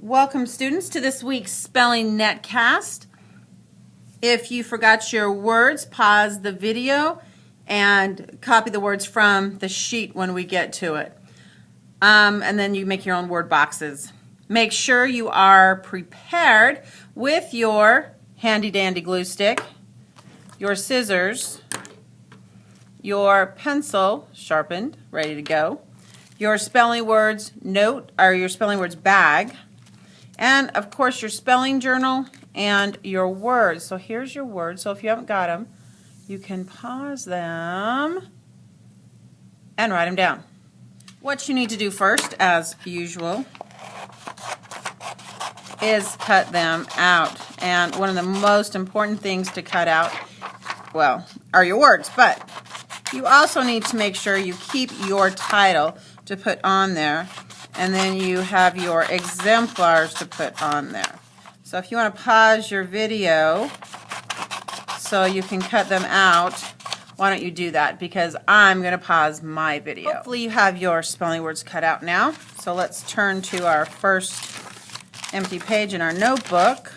Welcome, students, to this week's Spelling Netcast. If you forgot your words, pause the video and copy the words from the sheet when we get to it. And then you make your own word boxes. Make sure you are prepared with your handy-dandy glue stick, your scissors, your pencil sharpened, ready to go, your spelling words note, or your spelling words bag, and of course your spelling journal and your words. So here's your words. So if you haven't got them, you can pause them and write them down. What you need to do first, as usual, is cut them out. And one of the most important things to cut out, well, are your words, but you also need to make sure you keep your title to put on there, and then you have your exemplars to put on there. So if you want to pause your video so you can cut them out, why don't you do that? Because I'm going to pause my video. Hopefully you have your spelling words cut out now. So let's turn to our first empty page in our notebook.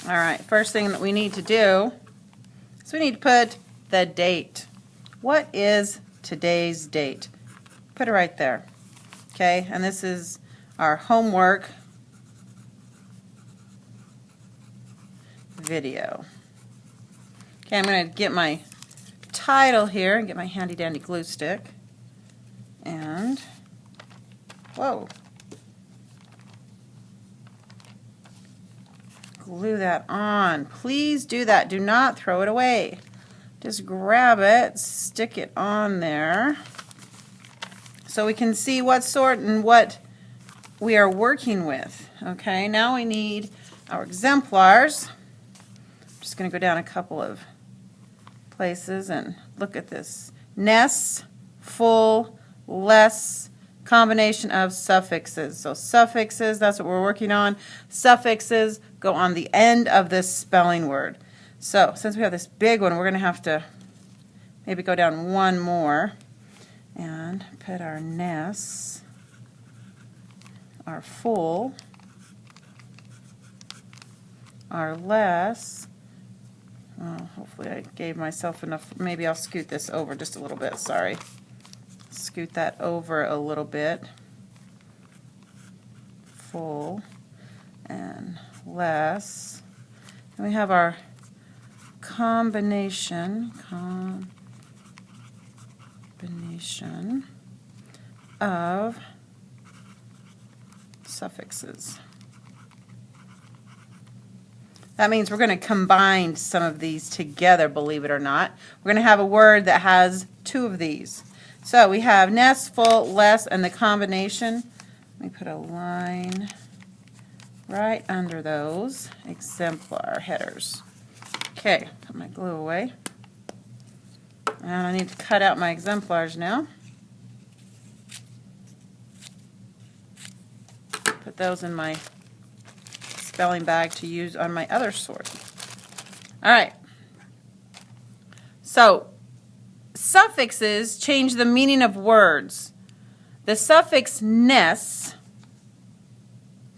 All right, first thing that we need to do is we need to put the date. What is today's date? Put it right there. Okay, and this is our homework video. Okay, I'm going to get my title here and get my handy dandy glue stick. And, whoa, glue that on. Please do that. Do not throw it away. Just grab it, stick it on there so we can see what sort and what we are working with. Okay, now we need our exemplars. I'm just going to go down a couple of places and look at this. Ness, full, less, combination of suffixes. So suffixes, that's what we're working on. Suffixes go on the end of this spelling word. So since we have this big one, we're going to have to maybe go down one more and put our ness, our full, our less. Well, hopefully I gave myself enough. Maybe I'll scoot this over just a little bit. Sorry. Scoot that over a little bit. Full and less. And we have our combination of suffixes. That means we're going to combine some of these together, believe it or not. We're going to have a word that has two of these. So we have ness, full, less, and the combination. Let me put a line right under those exemplar headers. Okay, put my glue away. And I need to cut out my exemplars now. Put those in my spelling bag to use on my other sort. All right. So, suffixes change the meaning of words. The suffix ness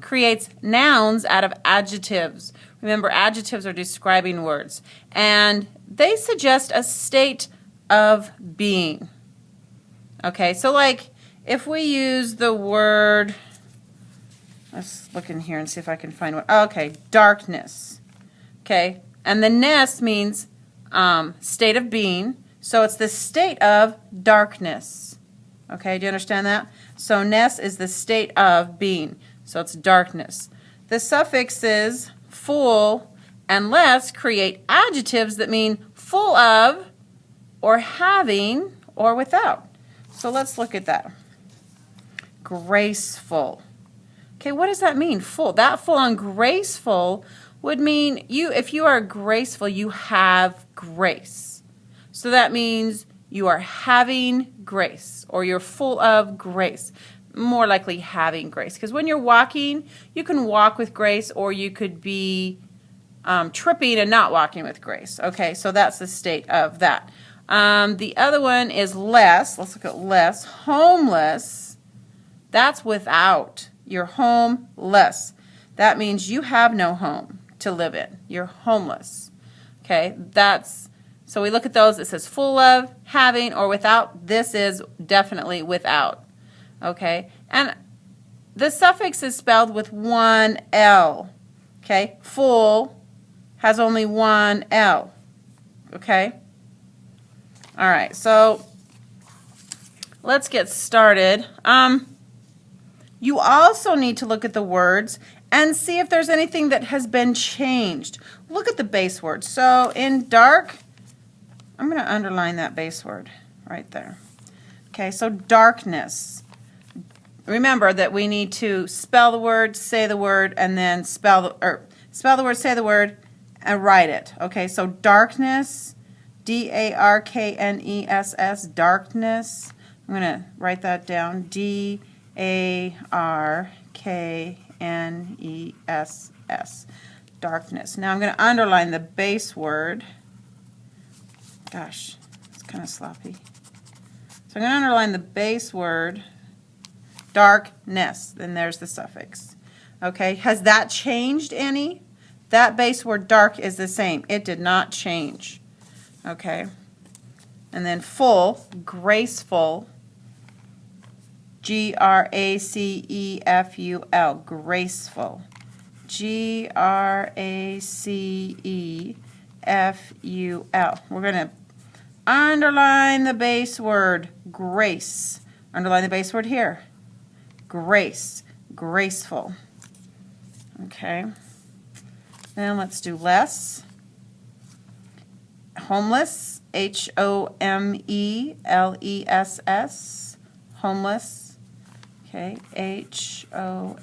creates nouns out of adjectives. Remember, adjectives are describing words, and they suggest a state of being. Okay, so like if we use the word, let's look in here and see if I can find one. Okay, darkness. Okay, and the ness means state of being, so it's the state of darkness. Okay, do you understand that? So ness is the state of being, so it's darkness. The suffixes full and less create adjectives that mean full of, or having, or without. So let's look at that. Graceful. Okay, what does that mean? Full. That full and graceful would mean if you are graceful, you have grace. So that means you are having grace, or you're full of grace. More likely having grace, because when you're walking, you can walk with grace, or you could be tripping and not walking with grace. Okay, so that's the state of that. The other one is less. Let's look at less. Homeless, that's without. You're homeless. That means you have no home to live in. You're homeless. Okay, so we look at those. It says full of, having, or without. This is definitely without. Okay, and the suffix is spelled with one L. Okay, full has only one L. Okay, all right, so let's get started. You also need to look at the words and see if there's anything that has been changed. Look at the base word. So in dark, I'm going to underline that base word right there. Okay, so darkness. Remember that we need to spell the word, say the word, and then spell the word, say the word, and write it. Okay, so darkness, D-A-R-K-N-E-S-S, darkness. I'm going to write that down, D-A-R-K-N-E-S-S, darkness. Now I'm going to underline the base word. Gosh, it's kind of sloppy. So I'm going to underline the base word, darkness. Then there's the suffix. Okay, has that changed any? That base word dark is the same. It did not change. Okay, and then full, graceful, G-R-A-C-E-F-U-L, graceful, G-R-A-C-E-F-U-L. We're going to underline the base word, grace. Underline the base word here, grace, graceful. Okay, then let's do less. Homeless, H-O-M-E-L-E-S-S, homeless. Okay, H-O-M-E-L-E-S-S.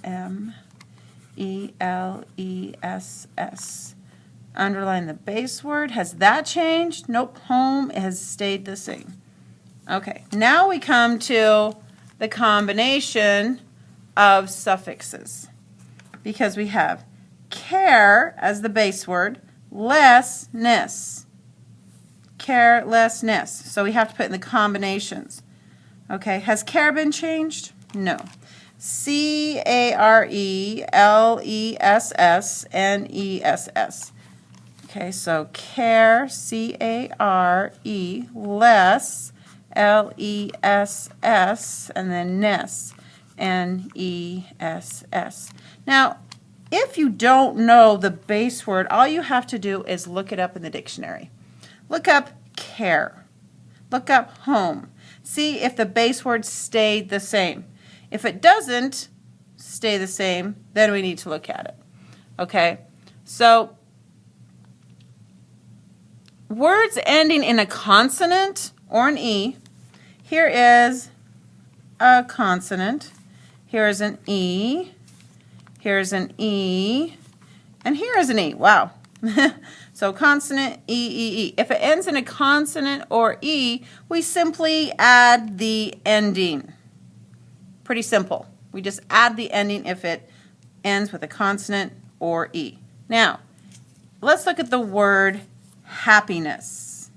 Underline the base word. Has that changed? Nope, home has stayed the same. Okay, now we come to the combination of suffixes, because we have care as the base word, lessness. Carelessness. So we have to put in the combinations. Okay, has care been changed? No. C-A-R-E-L-E-S-S-N-E-S-S. Okay, so care, C-A-R-E, less, L-E-S-S, and then ness, N-E-S-S. Now, if you don't know the base word, all you have to do is look it up in the dictionary. Look up care. Look up home. See if the base word stayed the same. If it doesn't stay the same, then we need to look at it. Okay, so words ending in a consonant or an E. Here is a consonant. Here is an E. Here's an E. And here is an E. Wow. So consonant, E, E, E. If it ends in a consonant or E, we simply add the ending. Pretty simple. We just add the ending if it ends with a consonant or E. Now, let's look at the word happiness.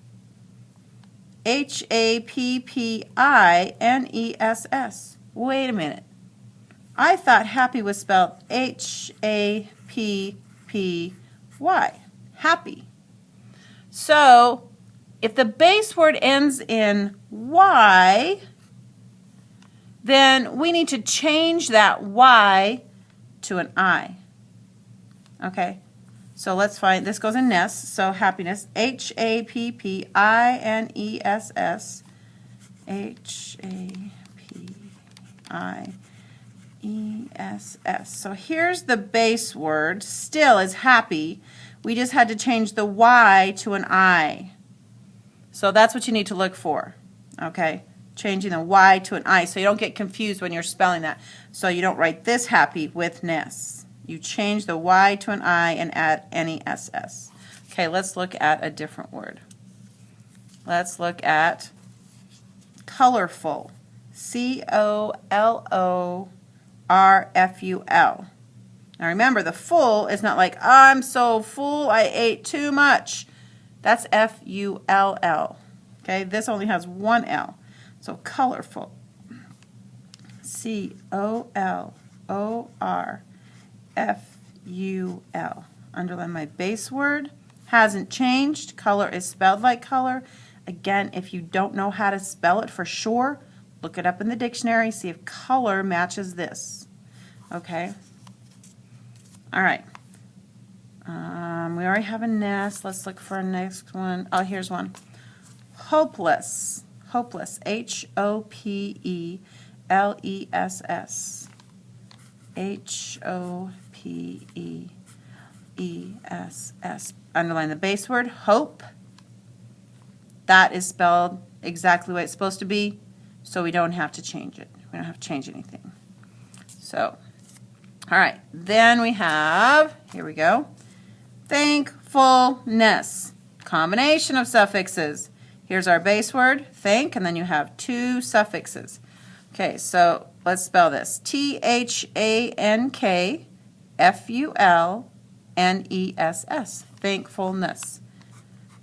H-A-P-P-I-N-E-S-S. Wait a minute. I thought happy was spelled H-A-P-P-Y. Happy. So, if the base word ends in Y, then we need to change that Y to an I. Okay, so let's find, this goes in Ness, so happiness, H-A-P-P-I-N-E-S-S, H-A-P-I-E-S-S. So here's the base word, still is happy. We just had to change the Y to an I. So that's what you need to look for, okay? Changing the Y to an I so you don't get confused when you're spelling that. So you don't write this happy with Ness. You change the Y to an I and add N-E-S-S. Okay, let's look at a different word. Let's look at colorful. C-O-L-O-R-F-U-L. Now remember, the full is not like, I'm so full, I ate too much. That's F-U-L-L. Okay, this only has one L. So colorful. C-O-L-O-R-F-U-L. Underline my base word. Hasn't changed. Color is spelled like color. Again, if you don't know how to spell it for sure, look it up in the dictionary, see if color matches this. Okay? All right. We already have a Ness. Let's look for a next one. Oh, here's one. Hopeless. Hopeless. H-O-P-E-L-E-S-S. H-O-P-E-E-S-S. Underline the base word, hope. That is spelled exactly what it's supposed to be, so we don't have to change it. We don't have to change anything. So, all right. Then we have, here we go, thankfulness. Combination of suffixes. Here's our base word, thank, and then you have two suffixes. Okay, so let's spell this. T-H-A-N-K-F-U-L-N-E-S-S. Thankfulness.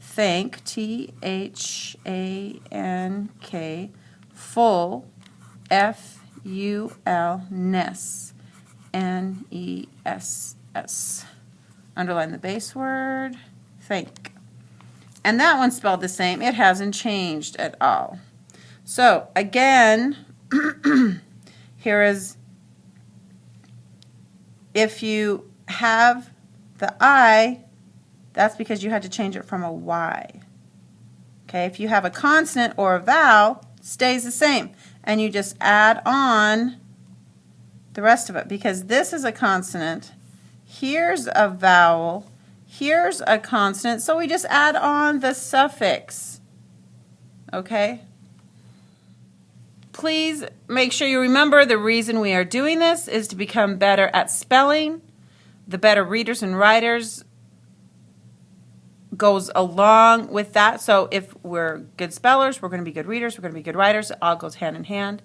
Thank, T-H-A-N-K, full, F-U-L, ness, N-E-S-S. Underline the base word, thank. And that one's spelled the same. It hasn't changed at all. So, again, here is, if you have the I, that's because you had to change it from a Y. Okay, if you have a consonant or a vowel, it stays the same. And you just add on the rest of it, because this is a consonant, here's a vowel, here's a consonant, so we just add on the suffix. Okay? Please make sure you remember the reason we are doing this is to become better at spelling. The better readers and writers goes along with that. So if we're good spellers, we're going to be good readers, we're going to be good writers. It all goes hand in hand.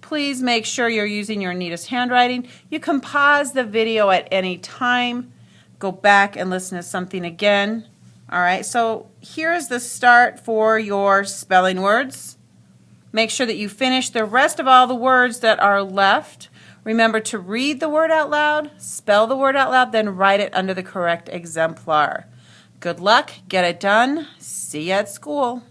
Please make sure you're using your neatest handwriting. You can pause the video at any time. Go back and listen to something again. All right, so here's the start for your spelling words. Make sure that you finish the rest of all the words that are left. Remember to read the word out loud, spell the word out loud, then write it under the correct exemplar. Good luck, get it done, see you at school.